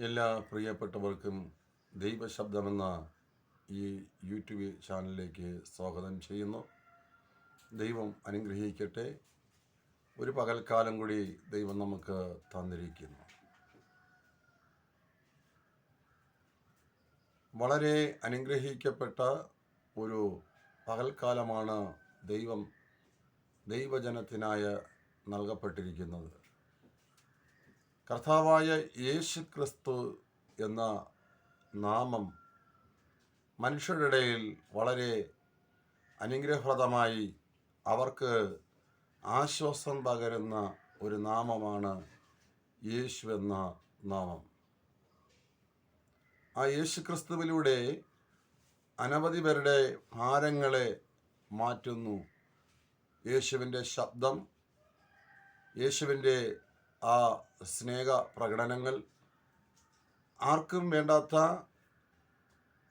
എല്ലാ പ്രിയപ്പെട്ടവർക്കും ദൈവശബ്ദമെന്ന ഈ യൂട്യൂബ് ചാനലിലേക്ക് സ്വാഗതം ചെയ്യുന്നു. ദൈവം അനുഗ്രഹിക്കട്ടെ. ഒരു പകൽക്കാലം കൂടി ദൈവം നമുക്ക് തന്നിരിക്കുന്നു. വളരെ അനുഗ്രഹിക്കപ്പെട്ട ഒരു പകൽക്കാലമാണ് ദൈവജനത്തിനായ നൽകപ്പെട്ടിരിക്കുന്നത്. കർത്താവായ യേശു ക്രിസ്തു എന്ന നാമം മനുഷ്യരുടെ ഇടയിൽ വളരെ അനുഗ്രഹപ്രദമായി അവർക്ക് ആശ്വാസം പകരുന്ന ഒരു നാമമാണ് യേശു എന്ന നാമം. ആ യേശു ക്രിസ്തുവിലൂടെ അനവധി പേരുടെ ഭാരങ്ങളെ മാറ്റുന്നു. യേശുവിൻ്റെ ശബ്ദം, യേശുവിൻ്റെ ആ സ്നേഹ പ്രകടനങ്ങൾ, ആർക്കും വേണ്ടാത്ത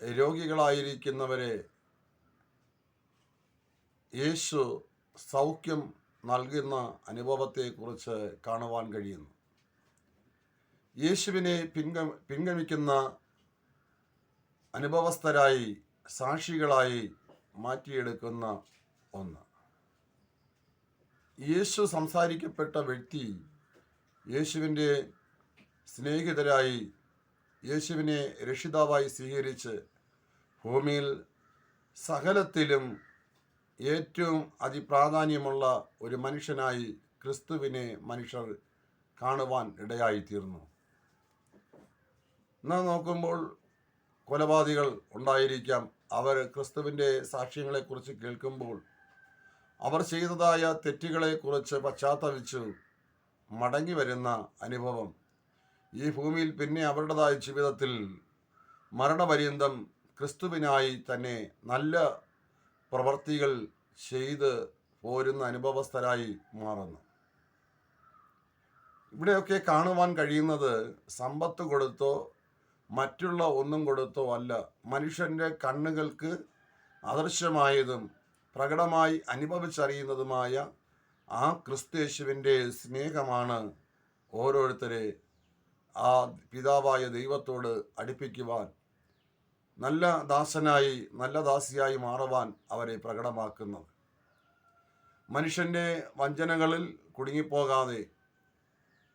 രോഗികളായിരിക്കുന്നവരെ യേശു സൗഖ്യം നൽകുന്ന അനുഭവത്തെക്കുറിച്ച് കാണുവാൻ കഴിയുന്നു. യേശുവിനെ പിൻഗമിക്കുന്ന അനുഭവസ്ഥരായി, സാക്ഷികളായി മാറ്റിയെടുക്കുന്ന ഒന്ന്. യേശു സംസാരിക്കപ്പെട്ട വ്യക്തി യേശുവിൻ്റെ സ്നേഹിതരായി, യേശുവിനെ രക്ഷിതാവായി സ്വീകരിച്ച് ഭൂമിയിൽ സകലത്തിലും ഏറ്റവും അതിപ്രാധാന്യമുള്ള ഒരു മനുഷ്യനായി ക്രിസ്തുവിനെ മനുഷ്യർ കാണുവാൻ ഇടയായിത്തീർന്നു. നാം നോക്കുമ്പോൾ കൊലപാതകൾ ഉണ്ടായിരിക്കാം. അവർ ക്രിസ്തുവിൻ്റെ സാക്ഷ്യങ്ങളെക്കുറിച്ച് കേൾക്കുമ്പോൾ അവർ ചെയ്തതായ തെറ്റുകളെക്കുറിച്ച് പശ്ചാത്തപിച്ചു മടങ്ങി വരുന്ന അനുഭവം ഈ ഭൂമിയിൽ പിന്നെ അവരുടേതായ ജീവിതത്തിൽ മരണപര്യന്തം ക്രിസ്തുവിനായി തന്നെ നല്ല പ്രവർത്തികൾ ചെയ്ത് പോരുന്ന അനുഭവസ്ഥരായി മാറുന്നു. ഇവിടെയൊക്കെ കാണുവാൻ കഴിയുന്നത് സമ്പത്ത് കൊടുത്തോ മറ്റുള്ള ഒന്നും കൊടുത്തോ അല്ല, മനുഷ്യൻ്റെ കണ്ണുകൾക്ക് അദൃശ്യമായതും പ്രകടമായി അനുഭവിച്ചറിയുന്നതുമായ ആ ക്രിസ്തുയേശുവിൻ്റെ സ്നേഹമാണ് ഓരോരുത്തരെ ആ പിതാവായ ദൈവത്തോട് അടുപ്പിക്കുവാൻ, നല്ല ദാസനായി നല്ല ദാസിയായി മാറുവാൻ അവരെ പ്രകടമാക്കുന്നത്. മനുഷ്യൻ്റെ വഞ്ചനകളിൽ കുടുങ്ങിപ്പോകാതെ,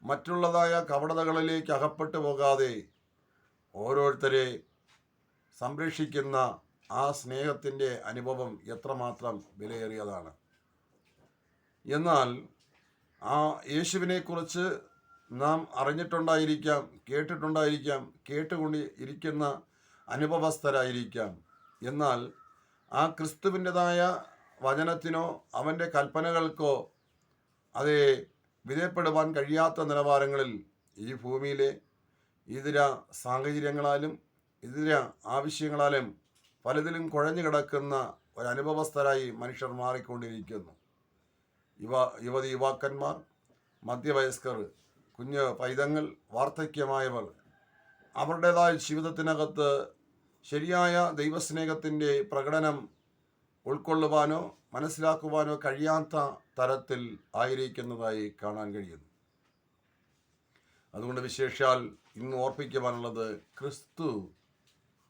മറ്റുള്ളതായ കപടതകളിലേക്ക് അകപ്പെട്ടു പോകാതെ ഓരോരുത്തരെ സംരക്ഷിക്കുന്ന ആ സ്നേഹത്തിൻ്റെ അനുഭവം എത്രമാത്രം വിലയേറിയതാണ്. എന്നാൽ ആ യേശുവിനെക്കുറിച്ച് നാം അറിഞ്ഞിട്ടുണ്ടായിരിക്കാം, കേട്ടിട്ടുണ്ടായിരിക്കാം, കേട്ടുകൊണ്ട് ഇരിക്കുന്ന അനുഭവസ്ഥരായിരിക്കാം. എന്നാൽ ആ ക്രിസ്തുവിൻ്റെതായ വചനത്തിനോ അവൻ്റെ കൽപ്പനകൾക്കോ അത് വിധേയപ്പെടുവാൻ കഴിയാത്ത നിലവാരങ്ങളിൽ ഈ ഭൂമിയിലെ ഇതര സാഹചര്യങ്ങളാലും ഇതര ആവശ്യങ്ങളാലും പലതിലും കുഴഞ്ഞു കിടക്കുന്ന ഒരനുഭവസ്ഥരായി മനുഷ്യർ മാറിക്കൊണ്ടിരിക്കുന്നു. യുവാക്കന്മാർ, മധ്യവയസ്കർ, കുഞ്ഞ് പൈതങ്ങൾ, വാർദ്ധക്യമായവർ അവരുടേതായ ജീവിതത്തിനകത്ത് ശരിയായ ദൈവസ്നേഹത്തിൻ്റെ പ്രകടനം ഉൾക്കൊള്ളുവാനോ മനസ്സിലാക്കുവാനോ കഴിയാത്ത തരത്തിൽ ആയിരിക്കുന്നതായി കാണാൻ കഴിയുന്നു. അതുകൊണ്ട് വിശേഷാൽ ഇന്ന് ഓർപ്പിക്കുവാനുള്ളത്, ക്രിസ്തു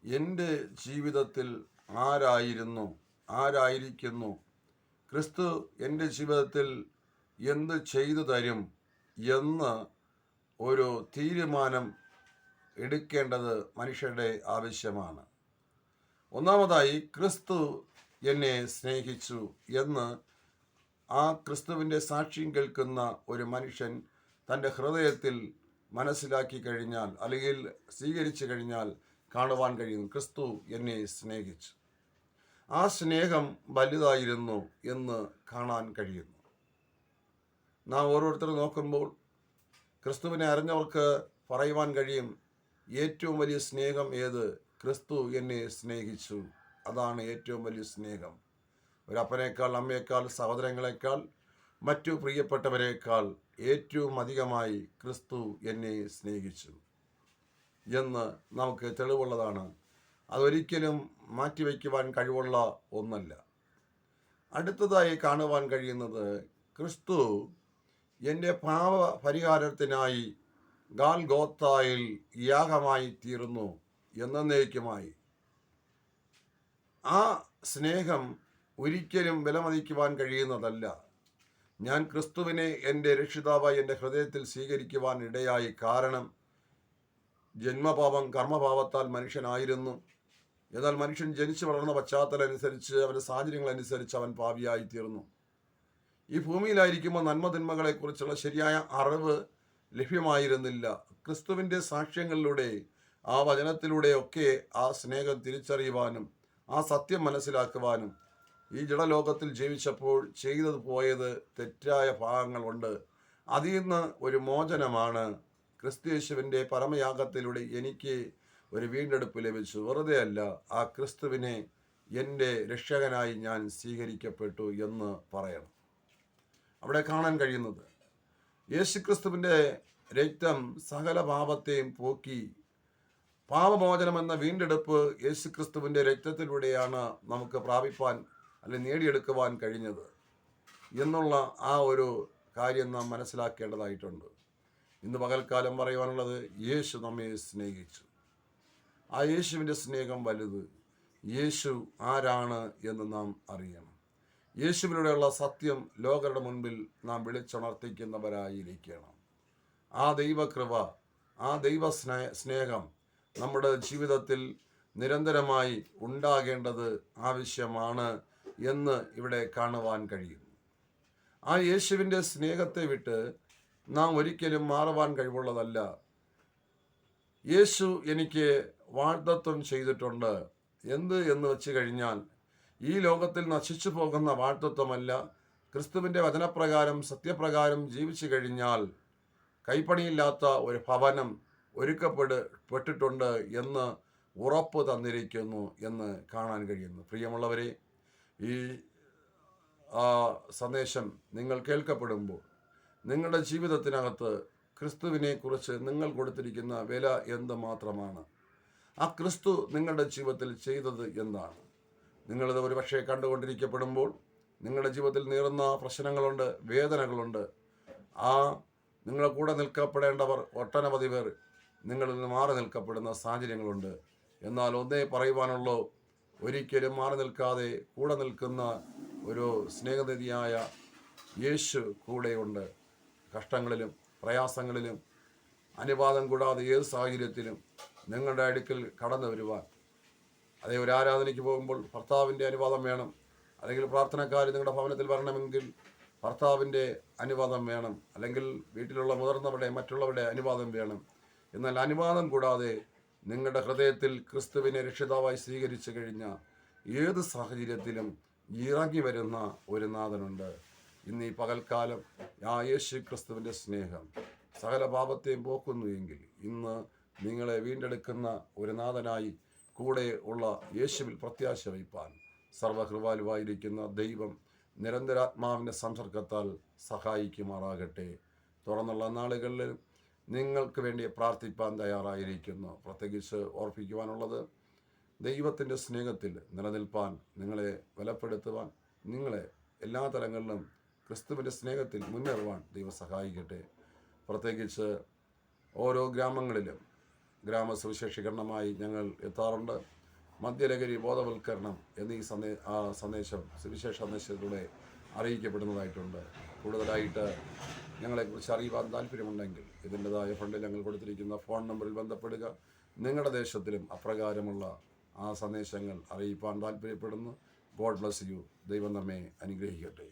എൻ്റെ ജീവിതത്തിൽ ആരായിരിക്കുന്നു, ക്രിസ്തു എൻ്റെ ജീവിതത്തിൽ എന്ത് ചെയ്തു തരും എന്ന് ഒരു തീരുമാനം എടുക്കേണ്ടത് മനുഷ്യരുടെ ആവശ്യമാണ്. ഒന്നാമതായി, ക്രിസ്തു എന്നെ സ്നേഹിച്ചു എന്ന് ആ ക്രിസ്തുവിൻ്റെ സാക്ഷ്യം കേൾക്കുന്ന ഒരു മനുഷ്യൻ തൻ്റെ ഹൃദയത്തിൽ മനസ്സിലാക്കി കഴിഞ്ഞാൽ, അല്ലെങ്കിൽ സ്വീകരിച്ചു കഴിഞ്ഞാൽ കാണുവാൻ കഴിയുന്നു, ക്രിസ്തു എന്നെ സ്നേഹിച്ചു. ആ സ്നേഹം വലുതായിരുന്നു എന്ന് കാണാൻ കഴിയുന്നു. നാം ഓരോരുത്തരും നോക്കുമ്പോൾ ക്രിസ്തുവിനെ അറിഞ്ഞവർക്ക് പറയുവാൻ കഴിയും, ഏറ്റവും വലിയ സ്നേഹം ഏത്? ക്രിസ്തു എന്നെ സ്നേഹിച്ചു. അതാണ് ഏറ്റവും വലിയ സ്നേഹം. ഒരപ്പനേക്കാൾ, അമ്മയേക്കാൾ, സഹോദരങ്ങളെക്കാൾ, മറ്റു പ്രിയപ്പെട്ടവരെക്കാൾ ഏറ്റവും അധികമായി ക്രിസ്തു എന്നെ സ്നേഹിച്ചു എന്ന് നമുക്ക് തെളിവുള്ളതാണ്. അതൊരിക്കലും മാറ്റിവെക്കുവാൻ കഴിവുള്ള ഒന്നല്ല. അടുത്തതായി കാണുവാൻ കഴിയുന്നത്, ക്രിസ്തു എൻ്റെ പാപ പരിഹാരത്തിനായി ഗാൽഗോത്തായിൽ യാഗമായി തീർന്നു എന്നേക്കുമായി. ആ സ്നേഹം ഒരിക്കലും വിലമതിക്കുവാൻ കഴിയുന്നതല്ല. ഞാൻ ക്രിസ്തുവിനെ എൻ്റെ രക്ഷിതാവായി എൻ്റെ ഹൃദയത്തിൽ സ്വീകരിക്കുവാൻ ഇടയായി. കാരണം ജന്മപാപം കർമ്മപാപത്താൽ മനുഷ്യനായിരുന്നു. എന്നാൽ മനുഷ്യൻ ജനിച്ചു വളർന്ന പശ്ചാത്തലം അനുസരിച്ച്, അവൻ്റെ സാഹചര്യങ്ങളനുസരിച്ച് അവൻ പാപിയായി തീർന്നു. ഈ ഭൂമിയിലായിരിക്കുമ്പോൾ നന്മതിന്മകളെക്കുറിച്ചുള്ള ശരിയായ അറിവ് ലഭ്യമായിരുന്നില്ല. ക്രിസ്തുവിൻ്റെ സാക്ഷ്യങ്ങളിലൂടെ, ആ വചനത്തിലൂടെയൊക്കെ ആ സ്നേഹം തിരിച്ചറിയുവാനും ആ സത്യം മനസ്സിലാക്കുവാനും ഈ ജഡലോകത്തിൽ ജീവിച്ചപ്പോൾ ചെയ്തത് പോയത് തെറ്റായ ഭാഗങ്ങളുണ്ട്. അതിൽ നിന്ന് ഒരു മോചനമാണ് ക്രിസ്തുയേശുവിൻ്റെ പരമയാഗത്തിലൂടെ എനിക്ക് ഒരു വീണ്ടെടുപ്പ് ലഭിച്ചു. വെറുതെ അല്ല, ആ ക്രിസ്തുവിനെ എൻ്റെ രക്ഷകനായി ഞാൻ സ്വീകരിക്കപ്പെട്ടു എന്ന് പറയണം. അവിടെ കാണാൻ കഴിയുന്നത് യേശുക്രിസ്തുവിൻ്റെ രക്തം സകല പാപത്തെയും പോക്കി. പാപമോചനം എന്ന വീണ്ടെടുപ്പ് യേശുക്രിസ്തുവിൻ്റെ രക്തത്തിലൂടെയാണ് നമുക്ക് പ്രാപിപ്പാൻ അല്ലെങ്കിൽ നേടിയെടുക്കുവാൻ കഴിഞ്ഞത് എന്നുള്ള ആ ഒരു കാര്യം നാം മനസ്സിലാക്കേണ്ടതായിട്ടുണ്ട്. ഇന്ന് പകൽക്കാലം പറയുവാനുള്ളത്, യേശു നമ്മെ സ്നേഹിച്ചു. ആ യേശുവിൻ്റെ സ്നേഹം വലുത്. യേശു ആരാണ് എന്ന് നാം അറിയണം. യേശുവിലൂടെയുള്ള സത്യം ലോകരുടെ മുൻപിൽ നാം വിളിച്ചുണർത്തിക്കുന്നവരായിരിക്കണം. ആ ദൈവകൃപ, ആ ദൈവ സ്നേഹം നമ്മുടെ ജീവിതത്തിൽ നിരന്തരമായി ഉണ്ടാകേണ്ടത് ആവശ്യമാണ് എന്ന് ഇവിടെ കാണുവാൻ കഴിയുന്നു. ആ യേശുവിൻ്റെ സ്നേഹത്തെ വിട്ട് നാം ഒരിക്കലും മാറുവാൻ കഴിവുള്ളതല്ല. യേശു എനിക്ക് വാഗ്ദത്തം ചെയ്തിട്ടുണ്ട്. എന്ത് എന്ന് വെച്ച് കഴിഞ്ഞാൽ, ഈ ലോകത്തിൽ നശിച്ചു പോകുന്ന വാഗ്ദത്തമല്ല, ക്രിസ്തുവിൻ്റെ വചനപ്രകാരം സത്യപ്രകാരം ജീവിച്ചു കഴിഞ്ഞാൽ കൈപ്പണിയില്ലാത്ത ഒരു ഭവനം ഒരുക്കപ്പെട്ടിട്ടുണ്ട് എന്ന് ഉറപ്പ് തന്നിരിക്കുന്നു എന്ന് കാണാൻ കഴിയുന്നു. പ്രിയമുള്ളവരെ, ഈ സന്ദേശം നിങ്ങൾ കേൾക്കപ്പെടുമ്പോൾ നിങ്ങളുടെ ജീവിതത്തിനകത്ത് ക്രിസ്തുവിനെ കുറിച്ച് നിങ്ങൾ കൊടുത്തിരിക്കുന്ന വില എന്ത് മാത്രമാണ്? ആ ക്രിസ്തു നിങ്ങളുടെ ജീവിതത്തിൽ ചെയ്തത് എന്താണ്? നിങ്ങളിത് ഒരുപക്ഷെ കണ്ടുകൊണ്ടിരിക്കപ്പെടുമ്പോൾ നിങ്ങളുടെ ജീവിതത്തിൽ നേറുന്ന പ്രശ്നങ്ങളുണ്ട്, വേദനകളുണ്ട്. ആ നിങ്ങളെ കൂടെ നിൽക്കപ്പെടേണ്ടവർ ഒട്ടനവധി പേർ നിങ്ങളിൽ നിന്ന് മാറി നിൽക്കപ്പെടുന്ന സാഹചര്യങ്ങളുണ്ട്. എന്നാൽ ഒന്നേ പറയുവാനുള്ളൂ, ഒരിക്കലും മാറി നിൽക്കാതെ കൂടെ നിൽക്കുന്ന ഒരു സ്നേഹനിധിയായ യേശു കൂടെയുണ്ട്. കഷ്ടങ്ങളിലും പ്രയാസങ്ങളിലും അനുവാദം കൂടാതെ ഏത് സാഹചര്യത്തിലും നിങ്ങളുടെ അടുക്കൽ കടന്നു വരുവാൻ. അതേ, ഒരു ആരാധനയ്ക്ക് പോകുമ്പോൾ ഭർത്താവിൻ്റെ അനുവാദം വേണം, അല്ലെങ്കിൽ പ്രാർത്ഥനക്കാർ നിങ്ങളുടെ ഭവനത്തിൽ വരണമെങ്കിൽ ഭർത്താവിൻ്റെ അനുവാദം വേണം, അല്ലെങ്കിൽ വീട്ടിലുള്ള മുതിർന്നവരുടെ മറ്റുള്ളവരുടെ അനുവാദം വേണം. എന്നാൽ അനുവാദം കൂടാതെ നിങ്ങളുടെ ഹൃദയത്തിൽ ക്രിസ്തുവിനെ രക്ഷിതാവായി സ്വീകരിച്ചു കഴിഞ്ഞ ഏത് സാഹചര്യത്തിലും ഇറങ്ങി വരുന്ന ഒരു നാഥനുണ്ട്. ഇന്ന് ഈ പകൽക്കാലം ആ യേശു ക്രിസ്തുവിൻ്റെ സ്നേഹം സകല പാപത്തെയും പോക്കുന്നു എങ്കിൽ, ഇന്ന് നിങ്ങളെ വീണ്ടെടുക്കുന്ന ഒരു നാഥനായി കൂടെ ഉള്ള യേശുവിൽ പ്രത്യാശ വയ്പ്പാൻ സർവകൃപാലുവായിരിക്കുന്ന ദൈവം നിരന്തരാത്മാവിൻ്റെ സംസർഗത്താൽ സഹായിക്കുമാറാകട്ടെ. തുറന്നുള്ള നാളുകളിൽ നിങ്ങൾക്ക് വേണ്ടി പ്രാർത്ഥിപ്പാൻ തയ്യാറായിരിക്കുന്നു. പ്രത്യേകിച്ച് ഓർപ്പിക്കുവാനുള്ളത്, ദൈവത്തിൻ്റെ സ്നേഹത്തിൽ നിലനിൽപ്പാൻ, നിങ്ങളെ ബലപ്പെടുത്തുവാൻ, നിങ്ങളെ എല്ലാ തലങ്ങളിലും ക്രിസ്തുവിൻ്റെ സ്നേഹത്തിൽ മുന്നേറുവാൻ ദൈവം സഹായിക്കട്ടെ. പ്രത്യേകിച്ച് ഓരോ ഗ്രാമങ്ങളിലും ഗ്രാമസുവിശേഷീകരണമായി ഞങ്ങൾ എത്താറുണ്ട്. മദ്യലഹരി ബോധവൽക്കരണം എന്നീ സന്ദേശം സുവിശേഷ സന്ദേശത്തിലൂടെ അറിയിക്കപ്പെടുന്നതായിട്ടുണ്ട്. കൂടുതലായിട്ട് ഞങ്ങളെക്കുറിച്ച് അറിയുവാൻ താല്പര്യമുണ്ടെങ്കിൽ ഇതിൻ്റെതായ ഫണ്ടിൽ ഞങ്ങൾ കൊടുത്തിരിക്കുന്ന ഫോൺ നമ്പറിൽ ബന്ധപ്പെടുക. നിങ്ങളുടെ ദേശത്തിലും അപ്രകാരമുള്ള ആ സന്ദേശങ്ങൾ അറിയിപ്പാൻ താല്പര്യപ്പെടുന്നു. God bless you. ദൈവം നമ്മെ അനുഗ്രഹിക്കട്ടെ.